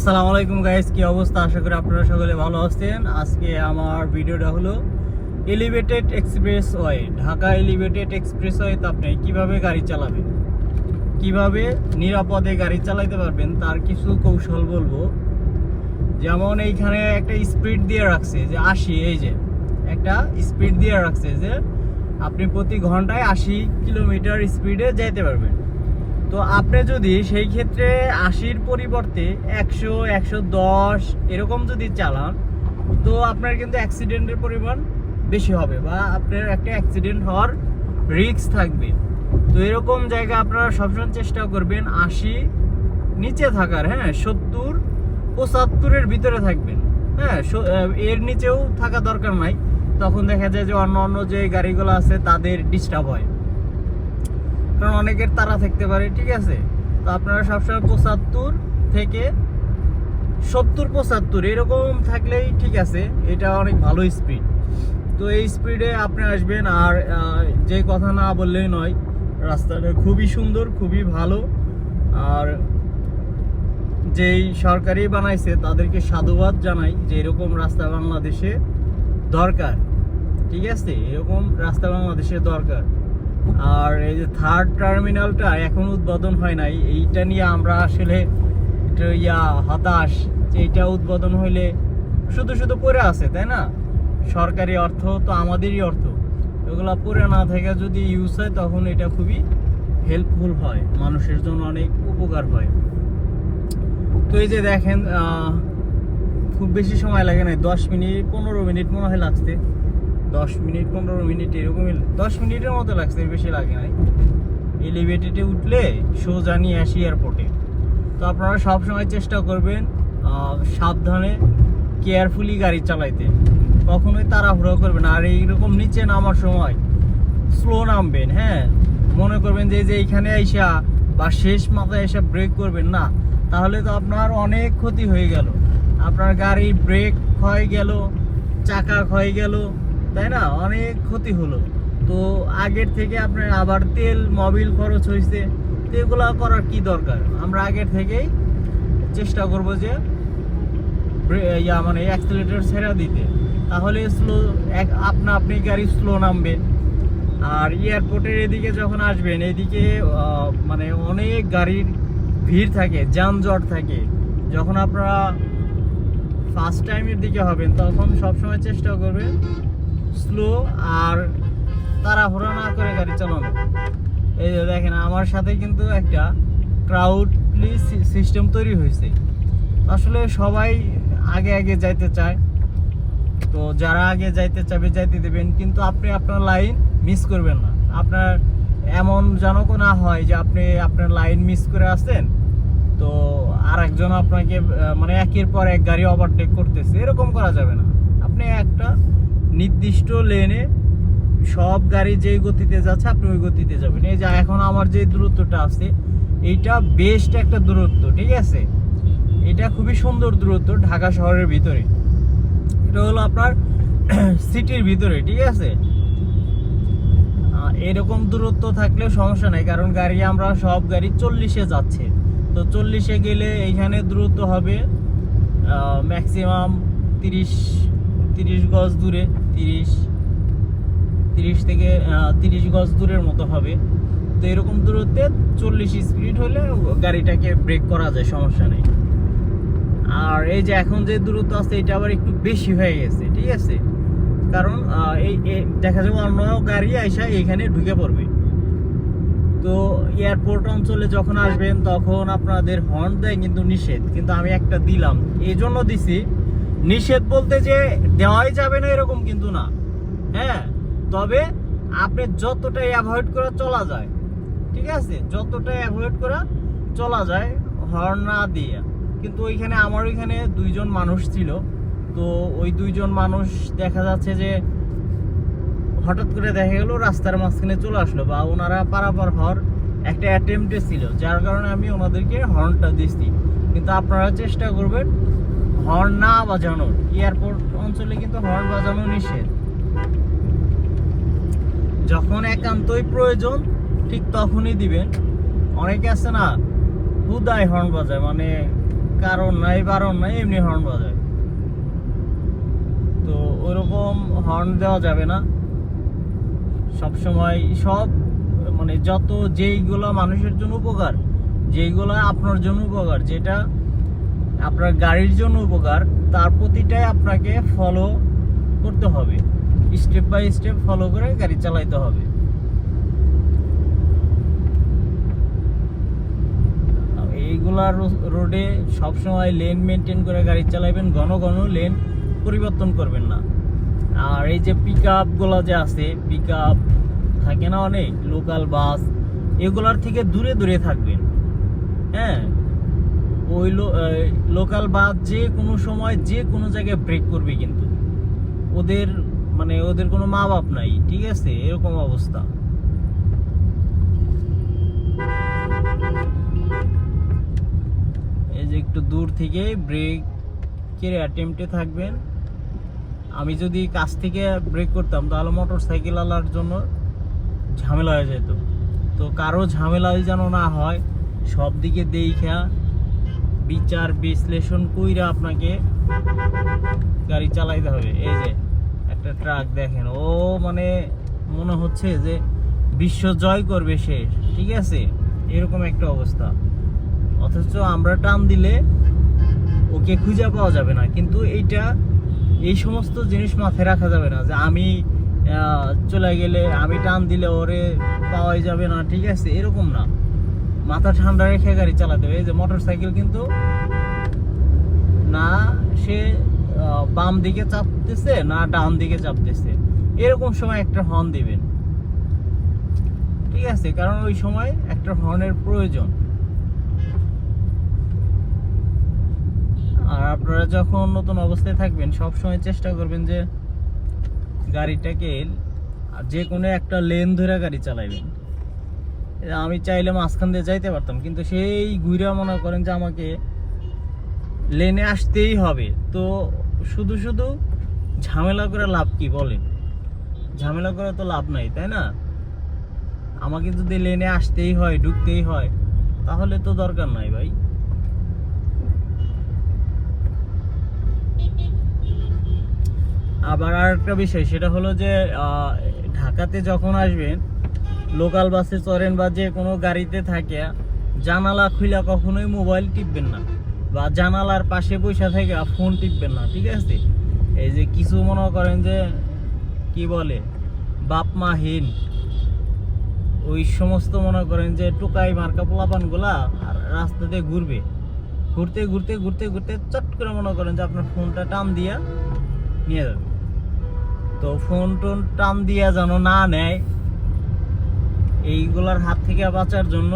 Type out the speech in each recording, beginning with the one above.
আসসালামু আলাইকুম গাইস, কি অবস্থা? আশা করি আপনারা সকলে ভালো আছেন। আজকে আমার ভিডিওটা হলো এলিভেটেড এক্সপ্রেসওয়ে, ঢাকা এলিভেটেড এক্সপ্রেসওয়েতে আপনি কিভাবে গাড়ি চালাবেন, কিভাবে নিরাপদে গাড়ি চালাতে পারবেন তার কিছু কৌশল বলবো। যেমন এইখানে একটা স্পিড দিয়ে রাখছে যে 80, এই যে একটা স্পিড দিয়ে রাখছে যে আপনি প্রতি ঘন্টায় 80 কিলোমিটার স্পিডে যেতে পারবেন। তো আপনি যদি সেই ক্ষেত্রে 80-র পরিবর্তে 100, 110 এরকম যদি চালান, তো আপনার কিন্তু অ্যাক্সিডেন্টের পরিমাণ বেশি হবে বা আপনার একটা অ্যাক্সিডেন্ট হওয়ার রিস্ক থাকবে। তো এরকম জায়গা আপনারা সবসময় চেষ্টা করবেন 80 নিচে থাকার, 70, 75-এর ভিতরে থাকবেন। এর নিচেও থাকা দরকার নাই, তখন দেখা যায় যে অন্য যে গাড়িগুলো আছে তাদের ডিস্টার্ব হয়, কারণ অনেকের তাড়া থাকতে পারে। ঠিক আছে, তো আপনারা সবসময় 75 থেকে 70-75 এরকম থাকলেই ঠিক আছে, এটা অনেক ভালো স্পিড। তো এই স্পিডে আপনি আসবেন। আর যে কথা না বললেই নয়, রাস্তাটা খুবই সুন্দর, খুবই ভালো। আর যেই সরকারি বানাইছে তাদেরকে সাধুবাদ জানাই যে এরকম রাস্তা বাংলাদেশে দরকার। ঠিক আছে, এরকম রাস্তা বাংলাদেশে দরকার। আর এই যে থার্ড টার্মিনালটা এখন উদ্বোধন হয় নাই, এইটা নিয়ে আমরা আসলে একটু হতাশ যে এইটা উদ্বোধন হইলে শুধু পড়ে আছে, তাই না? সরকারি অর্থ তো আমাদেরই অর্থ, এগুলা পড়ে না থেকে যদি ইউজ হয় তখন এটা খুবই হেল্পফুল হয়, মানুষের জন্য অনেক উপকার হয়। তো এই যে দেখেন, খুব বেশি সময় লাগে না, 10 মিনিট 15 মিনিট মনে হয় লাগছে, 10 মিনিট 15 মিনিট এরকমই, 10 মিনিটের মতো লাগছে, বেশি লাগে নাই। এলিভেটেডে উঠলে সোজা নিয়ে আসি এয়ারপোর্টে। তো আপনারা সবসময় চেষ্টা করবেন সাবধানে কেয়ারফুলি গাড়ি চালাইতে, কখনোই তাড়াহুড়ো করবেন। আর এইরকম নিচে নামার সময় স্লো নামবেন। মনে করবেন যে এইখানে আইসা বা শেষ মাথায় এসে ব্রেক করবেন না, তাহলে তো আপনার অনেক ক্ষতি হয়ে গেল। আপনার গাড়ির ব্রেক ক্ষয় গেল, চাকা ক্ষয় গেল, তাই না? অনেক ক্ষতি হলো। তো আগের থেকে আপনার আবার তেল মোবিল খরচ হয়েছে, তো এগুলো করার কি দরকার? আমরা আগের থেকেই চেষ্টা করব যে মানে অ্যাক্সিলারেটর ছেড়ে দিতে, তাহলে স্লো আপনি গাড়ি স্লো নামবে। আর এয়ারপোর্টের এদিকে যখন আসবেন, এদিকে মানে অনেক গাড়ির ভিড় থাকে, যানজট থাকে। যখন আপনারা ফার্স্ট টাইমের দিকে হবেন তখন সবসময় চেষ্টা করবেন স্লো আর তাড়াহুড়া না করে গাড়ি চালানো। এই যে দেখেন, আমার সাথে কিন্তু একটা ক্রাউড প্লিজ সিস্টেম তৈরি হয়েছে। আসলে সবাই আগে যাইতে চায়, তো যারা আগে যাইতে চাবে যাইতে দেবেন, কিন্তু আপনি আপনার লাইন মিস করবেন না। আপনার এমন যেন না হয় যে আপনি আপনার লাইন মিস করে আসছেন, তো আরেকজন আপনাকে মানে একের পর এক গাড়ি ওভারটেক করতেছে, এরকম করা যাবে না। আপনি একটা নির্দিষ্ট লেনে সব গাড়ি যেই গতিতে যাচ্ছে আপনি ওই গতিতে যাবেন। এই যে এখন আমার যে দূরত্বটা আছে, এইটা বেস্ট একটা দূরত্ব। ঠিক আছে, এটা খুবই সুন্দর দূরত্ব ঢাকা শহরের ভিতরে। এটা হলো আপনার সিটির ভিতরে। ঠিক আছে, এরকম দূরত্ব থাকলে সমস্যা নাই, কারণ আমরা সব গাড়ি 40-এ যাচ্ছে। তো 40-এ গেলে এইখানে দূরত্ব হবে ম্যাক্সিমাম 30 গজ দূরে, 30 থেকে 30 গজ দূরের মতো হবে। তো এরকম দূরত্বে 40 স্পিড হলে গাড়িটাকে ব্রেক করা যায়, সমস্যা নেই। আর এই যে এখন যে দূরত্ব আছে এটা আবার একটু বেশি হয়ে গেছে। ঠিক আছে, কারণ এই দেখা যাবে অন্য গাড়ি আইসা এখানে ঢুকে পড়বে। তো এয়ারপোর্ট অঞ্চলে যখন আসবেন তখন আপনাদের হর্ন দেয় কিন্তু নিষেধ, কিন্তু আমি একটা দিলাম, এই জন্য দিছি। নিষেধ বলতে যে দেওয়াই যাবে না এরকম কিন্তু না, তবে আপনি যতটা অ্যাভয়েড করা চলা যায়, ঠিক আছে, যতটা অ্যাভয়েড করা চলা যায় হর্ন না দিয়ে। কিন্তু ওইখানে আমার ওইখানে 2 জন মানুষ ছিল, তো ওই 2 জন মানুষ দেখা যাচ্ছে যে হঠাৎ করে দেখা গেল রাস্তার মাঝখানে চলে আসলো, বা ওনারা পারাপার হওয়ার একটা অ্যাটেম্পটে ছিল, যার কারণে আমি ওনাদেরকে হর্নটা দিচ্ছি। কিন্তু আপনারা চেষ্টা করবেন হর্ন না বাজানোর। এয়ারপোর্ট অঞ্চলে কিন্তু হর্ন বাজানো নিষেধ। যখন একান্তই প্রয়োজন ঠিক তখনই দিবেন। অনেকে আছে না হুদায় হর্ন বাজায়, মানে কারণ নাই বারণ নাই, এমনি হর্ন বাজায়। তো ওরকম হর্ন দেওয়া যাবে না সবসময়। সব মানে যত যেইগুলো মানুষের জন্য উপকার, যেইগুলো আপনার জন্য উপকার, যেটা আপনার গাড়ির জন্য উপকার, তার প্রতিটাই আপনাকে ফলো করতে হবে, স্টেপ বাই স্টেপ ফলো করে গাড়ি চালাইতে হবে। এইগুলা রোডে সবসময় লেন মেনটেন করে গাড়ি চালাবেন, ঘন ঘন লেন পরিবর্তন করবেন না। আর এই যে পিক আপগুলো যে আছে, পিক আপ থাকে না অনেক, লোকাল বাস, এগুলার থেকে দূরে দূরে থাকবেন। হ্যাঁ, ওই লোকাল বাস যে কোনো সময় যে কোনো জায়গায় ব্রেক করবে, কিন্তু ওদের মানে ওদের কোনো মা বাপ নাই, ঠিক আছে, এরকম অবস্থা। এই যে একটু দূর থেকে ব্রেকের অ্যাটেম্পটে থাকবেন। আমি যদি কাছ থেকে ব্রেক করতাম তাহলে মোটর সাইকেল আলার জন্য ঝামেলা হয়ে যেত। তো কারো ঝামেলা যেন না হয়, সব দিকে দেখা বিচার বিশ্লেষণ কইরা আপনাকে গাড়ি চালাইতে হবে। এই যে একটা ট্রাক দেখেন, ও মানে মনে হচ্ছে যে বিশ্ব জয় করবে সে, ঠিক আছে, এরকম একটা অবস্থা। অথচ আমরা টান দিলে ওকে খুঁজে পাওয়া যাবে না। কিন্তু এই সমস্ত জিনিস মাথায় রাখা যাবে না যে আমি চলে গেলে, আমি টান দিলে ওরে পাওয়াই যাবে না, ঠিক আছে, এরকম না। মাথা ঠান্ডা রেখে গাড়ি চালাতে হবে। এই যে মোটর সাইকেল কিন্তু না সে বাম দিকে চাপতেছে না ডান দিকে চাপতেছে, এরকম সময় একটা হর্ন দিবেন, ঠিক আছে, কারণ ওই সময় একটা হর্নের প্রয়োজন। আর আপনারা যখন নতুন অবস্থায় থাকবেন সব সময় চেষ্টা করবেন যে গাড়িটাকে যে কোনো একটা লেন ধরে গাড়ি চালাইবেন। আমি চাইলে মাঝখান দিয়ে যাইতে পারতাম, কিন্তু সেই ঘুরা মনে করেন যে আমাকে লেনে আসতেই হবে। তো শুধু শুধু ঝামেলা করে লাভ কি বলেন? ঝামেলা করে তো লাভ নাই, তাই না? আমাকে যদি লেনে আসতেই হয়, ঢুকতেই হয়, তাহলে তো দরকার নাই ভাই। আবার আর একটা বিষয়, সেটা হলো যে ঢাকাতে যখন আসবেন, লোকাল বাসে চড়েন বা যে কোনো গাড়িতে থাকে, জানালা খুলে কখনোই মোবাইল টিপবেন না, বা জানালার পাশে বসে থেকে ফোন টিপবেন না, ঠিক আছে। এই যে কিছু মনে করেন যে কি বলে বাপ মাহীন, ওই সমস্ত মনে করেন যে টোকাই মার্কা পোলাপান গুলা আর রাস্তাতে ঘুরবে, ঘুরতে ঘুরতে ঘুরতে ঘুরতে চট করে মনে করেন যে আপনার ফোনটা টান দিয়া নিয়ে যাবে। তো ফোন টোন টান দিয়া যেন না নেয়, এইগুলার হাত থেকে বাঁচার জন্য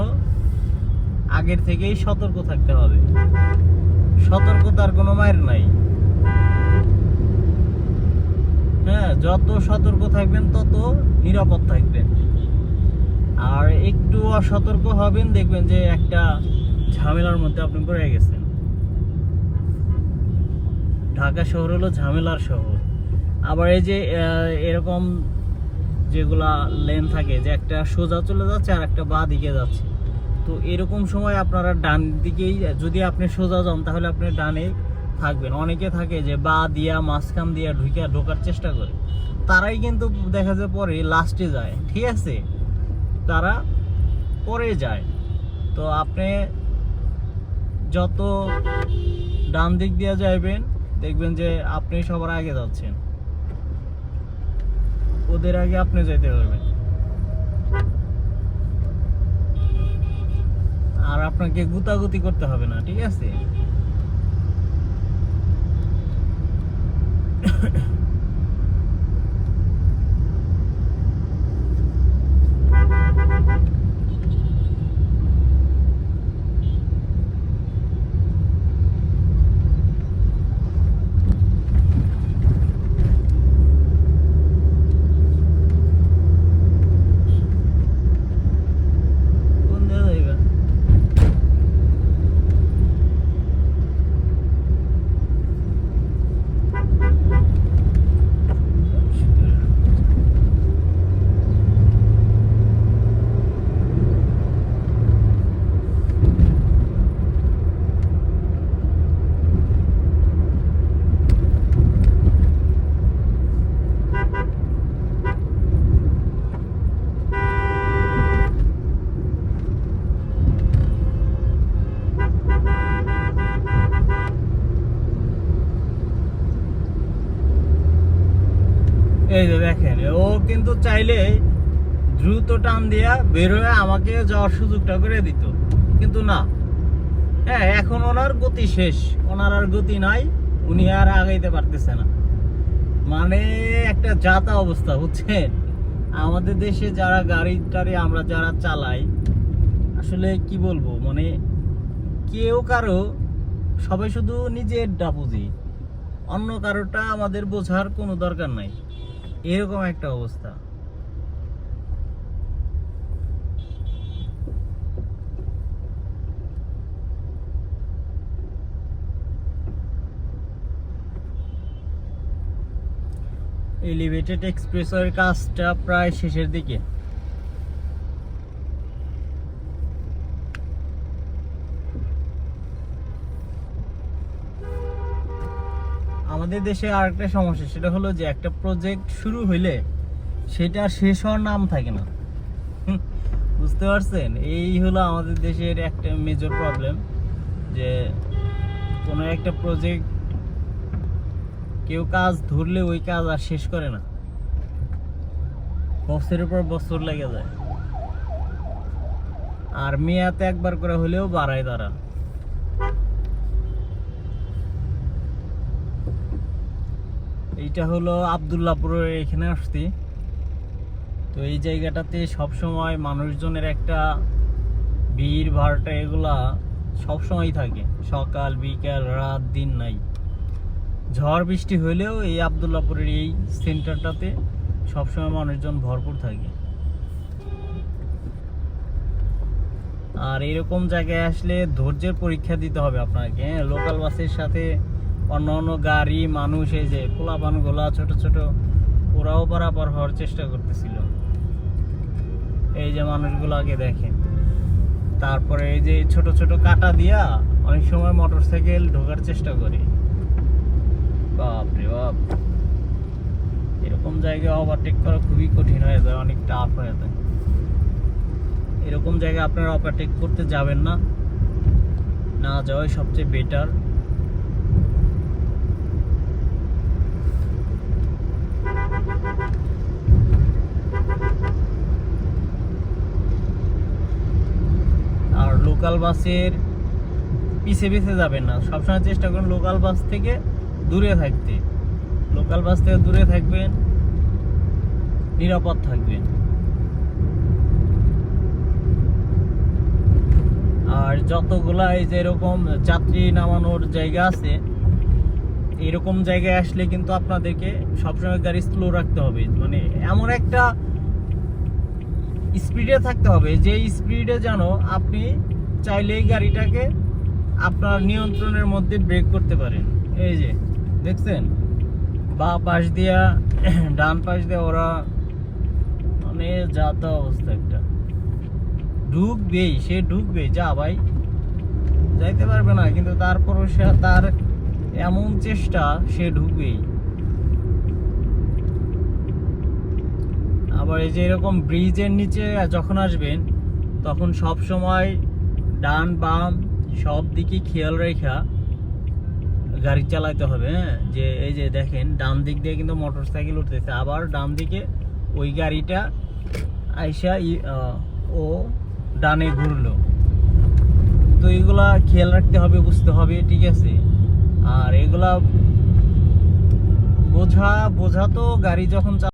আগের থেকেই সতর্ক থাকতে হবে। সতর্কতার কোনো মায়ের নাই। হ্যাঁ, যত সতর্ক থাকবেন তত নিরাপদ থাকবেন। আর একটু অসতর্ক হবেন, দেখবেন যে একটা ঝামেলার মধ্যে আপনি পড়ে গেছেন। ঢাকা শহর হলো ঝামেলার শহর। আবার এই যে এরকম যেগুলা লেন থাকে, যে একটা সোজা চলে যাচ্ছে আর একটা বাঁ দিকে যাচ্ছে, তো এরকম সময় আপনারা ডান দিকেই, যদি আপনি সোজা যান তাহলে আপনি ডানে থাকবেন। অনেকে থাকে যে বাঁ দিয়া মাঝখান দিয়া ঢোকার চেষ্টা করে, তারাই কিন্তু দেখা যায় পরে লাস্টে যায়, ঠিক আছে, তারা পরে যায়। তো আপনি যত ডান দিক দিয়ে যাইবেন, দেখবেন যে আপনি সবার আগে যাচ্ছেন, ওদের আগে আপনি যেতে পারবেন। আর আপনাকে গুতাগুতি করতে হবে না, ঠিক আছে। এই যে দেখেন, ও কিন্তু চাইলে দ্রুত টান দিয়া বের হয়ে আমাকে যাওয়ার সুযোগটা করে দিত, কিন্তু না। হ্যাঁ, এখন ওনার গতি শেষ, ওনার আর গতি নাই, উনি আর আগাইতে পারতেছে না। মানে একটা যাতা অবস্থা, বুঝছেন? আমাদের দেশে যারা গাড়ি টাড়ি আমরা যারা চালাই, আসলে কি বলবো, মানে কেউ কারো, সবাই শুধু নিজেরটা বুঝি, অন্য কারোটা আমাদের বোঝার কোনো দরকার নাই, এরকম একটা অবস্থা। এলিভেটেড এক্সপ্রেসওয়ের কাজটা প্রায় শেষের দিকে। আমাদের দেশে আরেকটা সমস্যা, সেটা হলো যে একটা প্রজেক্ট শুরু হইলে সেটা শেষ হওয়ার নাম থাকে না। বুঝতে পারছেন? এই হলো আমাদের দেশের একটা মেজর প্রবলেম, যে কোনো একটা প্রজেক্ট কেউ কাজ ধরলে ওই কাজ আর শেষ করে না, বছরের পর বছর লেগে যায়। আর মেয়াদ একবার করে হলেও বাড়ায় তারা। এইটা হলো আব্দুল্লাহপুরের, এখানে আসছি। তো এই জায়গাটাতে সবসময় মানুষজনের একটা ভিড় ভাড়টা এগুলা সবসময় থাকে, সকাল বিকাল রাত দিন নাই। ঝড় বৃষ্টি হইলেও এই আব্দুল্লাহপুরের এই সেন্টারটাতে সবসময় মানুষজন ভরপুর থাকে। আর এরকম জায়গায় আসলে ধৈর্যের পরীক্ষা দিতে হবে আপনাকে। হ্যাঁ, লোকাল বাসের সাথে অন্য অন্য গাড়ি মানুষ, এই যে পোলাপান গোলা ছোট ছোট, ওরাও পারাপার হওয়ার চেষ্টা করতেছিল। এই যে মানুষগুলো আগে দেখেন। তারপরে এই যে ছোট ছোট কাটা দিয়া অনেক সময় মোটরসাইকেল ঢোকার চেষ্টা করে। বাপ রে বাপ, এরকম জায়গায় ওভারটেক করা খুবই কঠিন হয়ে যায়, অনেক টাফ হয়ে যায়। এরকম জায়গায় আপনারা ওভারটেক করতে যাবেন না, না যাওয়াই সবচেয়ে বেটার। আর লোকাল বাসের পিছে পিছে যাবেন না, সবসময় চেষ্টা করুন লোকাল বাস থেকে দূরে থাকতে। লোকাল বাস থেকে দূরে থাকবেন, নিরাপদ থাকবেন। আর যতগুলা এই যে এরকম যাত্রী নামানোর জায়গা আছে, এরকম জায়গায় আসলে কিন্তু আপনাদেরকে সবসময় গাড়ি স্লো রাখতে হবে, মানে এমন একটা স্পিডে থাকতে হবে যে স্পিডে যেন আপনি চাইলেই গাড়িটাকে আপনার নিয়ন্ত্রণের মধ্যে ব্রেক করতে পারেন। এই যে দেখছেন, বা পাশ দিয়া ডান পাশ দিয়ে ওরা মানে যাতা অবস্থা, একটা ঢুকবেই, সে ঢুকবেই, যা ভাই যাইতে পারবে না, কিন্তু তারপরও সে তার এমন চেষ্টা, সে ঢুকবেই। আবার এই যে এরকম ব্রিজের নিচে যখন আসবেন, তখন সব সময় ডান বাম সব দিকে খেয়াল রেখা গাড়ি চালাতে হবে। হ্যাঁ, যে এই যে দেখেন ডান দিক দিয়ে কিন্তু মোটর সাইকেল উঠতেছে, আবার ডান দিকে ওই গাড়িটা আইসা ও ডানে ঘুরলো। তো এগুলা খেয়াল রাখতে হবে, বুঝতে হবে, ঠিক আছে? আর এগুলা বোঝা তো গাড়ি যখন